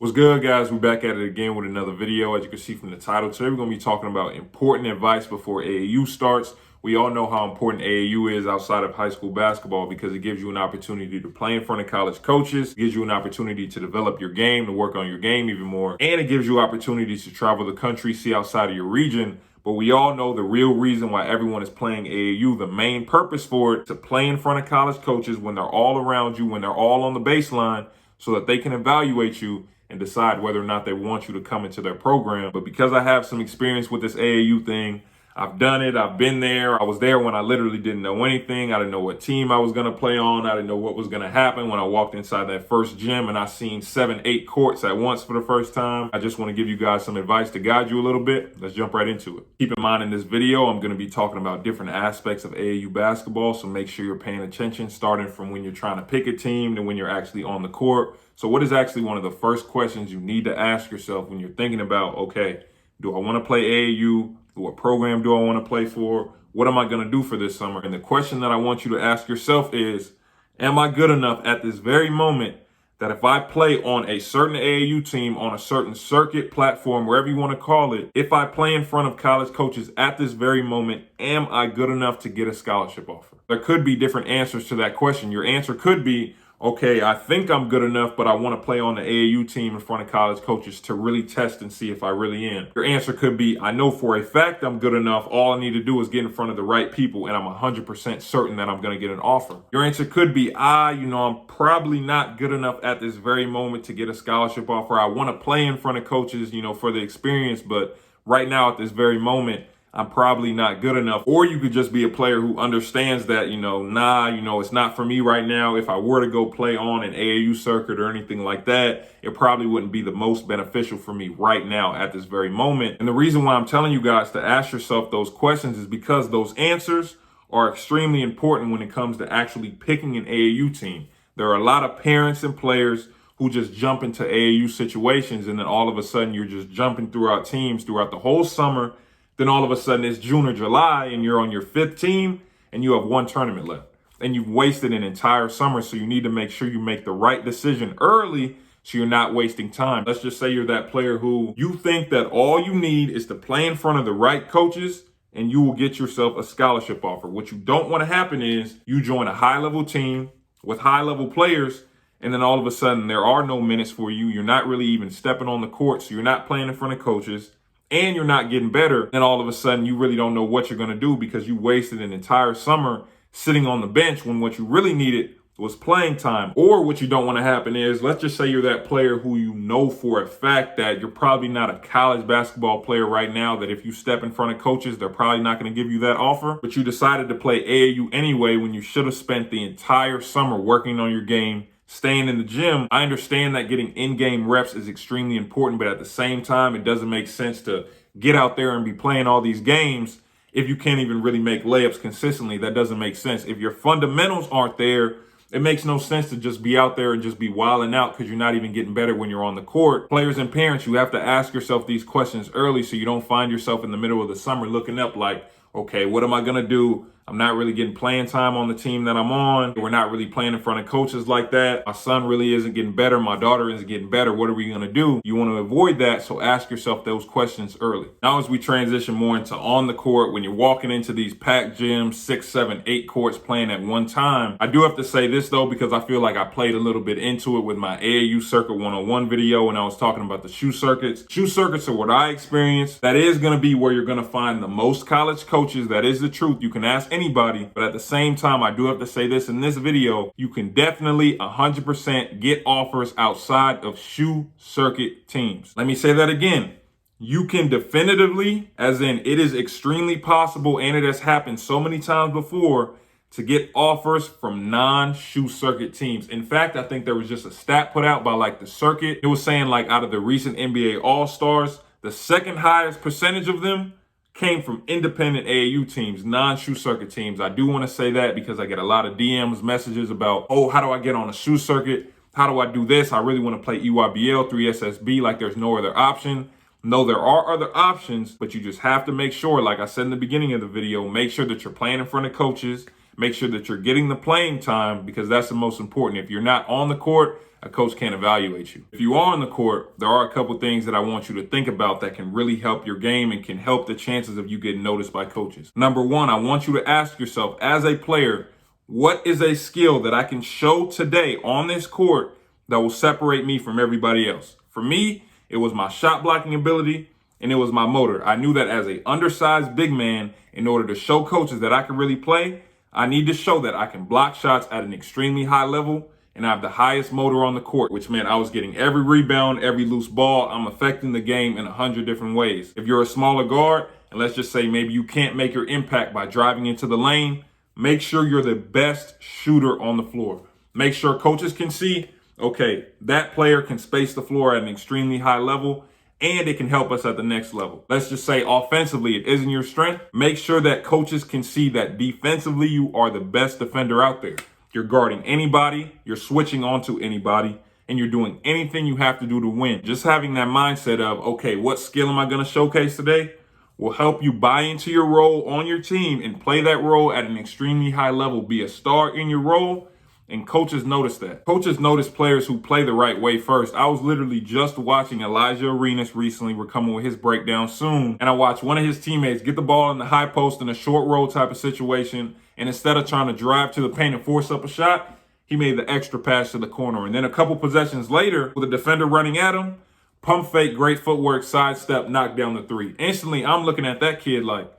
What's good, guys? We're back at it again with another video. As you can see from the title, today we're going to be talking about important advice before AAU starts. We all know how important AAU is outside of high school basketball because it gives you an opportunity to play in front of college coaches, it gives you an opportunity to develop your game, to work on your game even more, and it gives you opportunities to travel the country, see outside of your region. But we all know the real reason why everyone is playing AAU, the main purpose for it, to play in front of college coaches when they're all around you, when they're all on the baseline, so that they can evaluate you and decide whether or not they want you to come into their program. But because I have some experience with this AAU thing, I've done it, I've been there. I was there when I literally didn't know anything. I didn't know what team I was gonna play on. I didn't know what was gonna happen when I walked inside that first gym and I seen 7, 8 courts at once for the first time. I just wanna give you guys some advice to guide you a little bit. Let's jump right into it. Keep in mind in this video, I'm gonna be talking about different aspects of AAU basketball, so make sure you're paying attention, starting from when you're trying to pick a team to when you're actually on the court. So what is actually one of the first questions you need to ask yourself when you're thinking about, okay, do I want to play AAU? What program do I want to play for? What am I going to do for this summer? And the question that I want you to ask yourself is, am I good enough at this very moment that if I play on a certain AAU team, on a certain circuit, platform, wherever you want to call it, if I play in front of college coaches at this very moment, am I good enough to get a scholarship offer? There could be different answers to that question. Your answer could be, okay, I think I'm good enough, but I want to play on the AAU team in front of college coaches to really test and see if I really am. Your answer could be, I know for a fact I'm good enough. All I need to do is get in front of the right people, and I'm 100% certain that I'm going to get an offer. Your answer could be, I'm probably not good enough at this very moment to get a scholarship offer. I want to play in front of coaches, for the experience, but right now at this very moment, I'm probably not good enough. Or you could just be a player who understands that, it's not for me right now. If I were to go play on an AAU circuit or anything like that, it probably wouldn't be the most beneficial for me right now at this very moment. And the reason why I'm telling you guys to ask yourself those questions is because those answers are extremely important when it comes to actually picking an AAU team. There are a lot of parents and players who just jump into AAU situations, and then all of a sudden you're just jumping throughout teams throughout the whole summer. Then all of a sudden it's June or July and you're on your 5th team and you have one tournament left and you've wasted an entire summer. So you need to make sure you make the right decision early so you're not wasting time. Let's just say you're that player who you think that all you need is to play in front of the right coaches and you will get yourself a scholarship offer. What you don't want to happen is you join a high-level team with high-level players, and then all of a sudden there are no minutes for you. You're not really even stepping on the court, so you're not playing in front of coaches, and you're not getting better, then all of a sudden you really don't know what you're going to do because you wasted an entire summer sitting on the bench when what you really needed was playing time. Or what you don't want to happen is, let's just say you're that player who you know for a fact that you're probably not a college basketball player right now, that if you step in front of coaches, they're probably not going to give you that offer, but you decided to play AAU anyway when you should have spent the entire summer working on your game, staying in the gym. I understand that getting in-game reps is extremely important, but at the same time, it doesn't make sense to get out there and be playing all these games if you can't even really make layups consistently. That doesn't make sense. If your fundamentals aren't there, it makes no sense to just be out there and just be wilding out because you're not even getting better when you're on the court. Players and parents, you have to ask yourself these questions early so you don't find yourself in the middle of the summer looking up like, okay, what am I going to do? I'm not really getting playing time on the team that I'm on. We're not really playing in front of coaches like that. My son really isn't getting better. My daughter isn't getting better. What are we going to do? You want to avoid that, so ask yourself those questions early. Now, as we transition more into on the court, when you're walking into these packed gyms, 6, 7, 8 courts playing at one time, I do have to say this, though, because I feel like I played a little bit into it with my AAU Circuit 101 video when I was talking about the shoe circuits. Shoe circuits are what I experienced. That is going to be where you're going to find the most college coaches. That is the truth. You can ask anybody, but at the same time, I do have to say this in this video, you can definitely 100% get offers outside of shoe circuit teams. Let me say that again. You can definitively, as in it is extremely possible, and it has happened so many times before, to get offers from non-shoe circuit teams. In fact, I think there was just a stat put out by the circuit. It was saying out of the recent NBA All-Stars, the second highest percentage of them came from independent AAU teams, non-shoe circuit teams. I do want to say that because I get a lot of DMs, messages about, oh, how do I get on a shoe circuit? How do I do this? I really want to play EYBL, 3SSB, like there's no other option. No, there are other options, but you just have to make sure, like I said in the beginning of the video, make sure that you're playing in front of coaches. Make sure that you're getting the playing time because that's the most important. If you're not on the court, a coach can't evaluate you. If you are on the court, there are a couple things that I want you to think about that can really help your game and can help the chances of you getting noticed by coaches. Number one, I want you to ask yourself as a player, what is a skill that I can show today on this court that will separate me from everybody else? For me, it was my shot blocking ability and it was my motor. I knew that as an undersized big man, in order to show coaches that I can really play, I need to show that I can block shots at an extremely high level and I have the highest motor on the court, which meant I was getting every rebound, every loose ball. I'm affecting the game in 100 different ways. If you're a smaller guard, and let's just say maybe you can't make your impact by driving into the lane, make sure you're the best shooter on the floor. Make sure coaches can see, okay, that player can space the floor at an extremely high level and it can help us at the next level. Let's just say offensively, it isn't your strength. Make sure that coaches can see that defensively, you are the best defender out there. You're guarding anybody, you're switching onto anybody, and you're doing anything you have to do to win. Just having that mindset of, okay, what skill am I going to showcase today will help you buy into your role on your team and play that role at an extremely high level. Be a star in your role. And coaches notice that. Coaches notice players who play the right way first. I was literally just watching Elijah Arenas recently. We're coming with his breakdown soon. And I watched one of his teammates get the ball in the high post in a short roll type of situation. And instead of trying to drive to the paint and force up a shot, he made the extra pass to the corner. And then a couple possessions later, with a defender running at him, pump fake, great footwork, sidestep, knock down the three. Instantly, I'm looking at that kid like,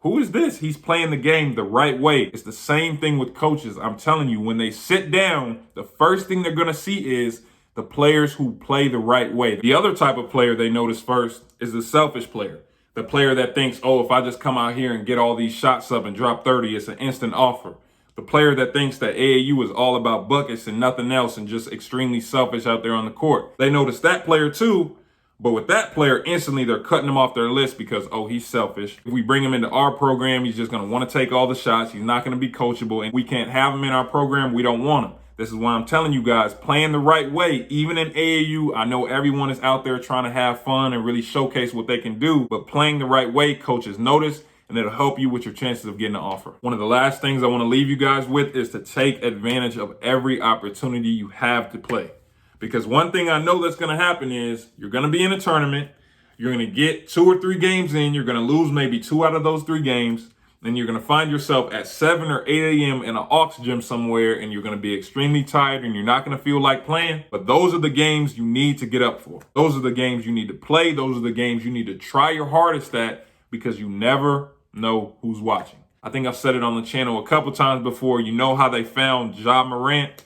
who is this? He's playing the game the right way. It's the same thing with coaches. I'm telling you, when they sit down, the first thing they're going to see is the players who play the right way. The other type of player they notice first is the selfish player. The player that thinks, oh, if I just come out here and get all these shots up and drop 30, it's an instant offer. The player that thinks that AAU is all about buckets and nothing else and just extremely selfish out there on the court. They notice that player too. But with that player, instantly they're cutting him off their list because, oh, he's selfish. If we bring him into our program, he's just going to want to take all the shots. He's not going to be coachable, and we can't have him in our program. We don't want him. This is why I'm telling you guys, playing the right way, even in AAU, I know everyone is out there trying to have fun and really showcase what they can do, but playing the right way, coaches notice, and it'll help you with your chances of getting an offer. One of the last things I want to leave you guys with is to take advantage of every opportunity you have to play. Because one thing I know that's going to happen is you're going to be in a tournament. You're going to get 2 or 3 games in. You're going to lose maybe 2 out of those 3 games. Then you're going to find yourself at 7 or 8 a.m. in an aux gym somewhere, and you're going to be extremely tired and you're not going to feel like playing. But those are the games you need to get up for. Those are the games you need to play. Those are the games you need to try your hardest at because you never know who's watching. I think I've said it on the channel a couple times before. You know how they found Ja Morant?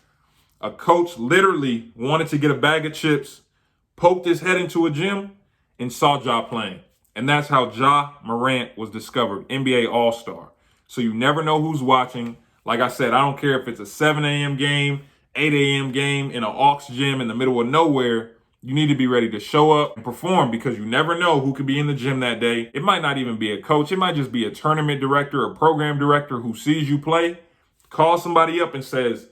A coach literally wanted to get a bag of chips, poked his head into a gym, and saw Ja playing. And that's how Ja Morant was discovered, NBA All-Star. So you never know who's watching. Like I said, I don't care if it's a 7 a.m. game, 8 a.m. game in an aux gym in the middle of nowhere. You need to be ready to show up and perform because you never know who could be in the gym that day. It might not even be a coach. It might just be a tournament director or program director who sees you play, calls somebody up and says,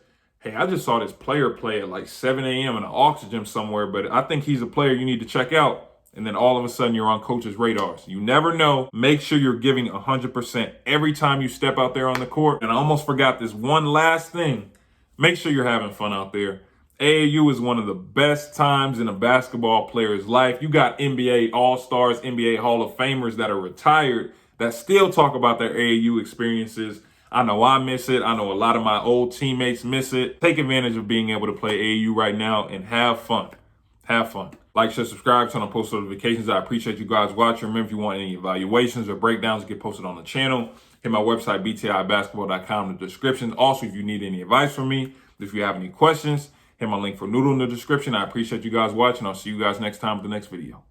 hey, I just saw this player play at like 7 a.m. in an aux gym somewhere, but I think he's a player you need to check out. And then all of a sudden you're on coach's radars. You never know. Make sure you're giving 100% every time you step out there on the court. And I almost forgot this one last thing. Make sure you're having fun out there. AAU is one of the best times in a basketball player's life. You got NBA All-Stars, NBA Hall of Famers that are retired that still talk about their AAU experiences. I know I miss it. I know a lot of my old teammates miss it. Take advantage of being able to play AAU right now and have fun. Have fun. Like, share, subscribe, turn on post notifications. I appreciate you guys watching. Remember, if you want any evaluations or breakdowns, get posted on the channel. Hit my website, btibasketball.com in the description. Also, if you need any advice from me, if you have any questions, hit my link for Noodle in the description. I appreciate you guys watching. I'll see you guys next time with the next video.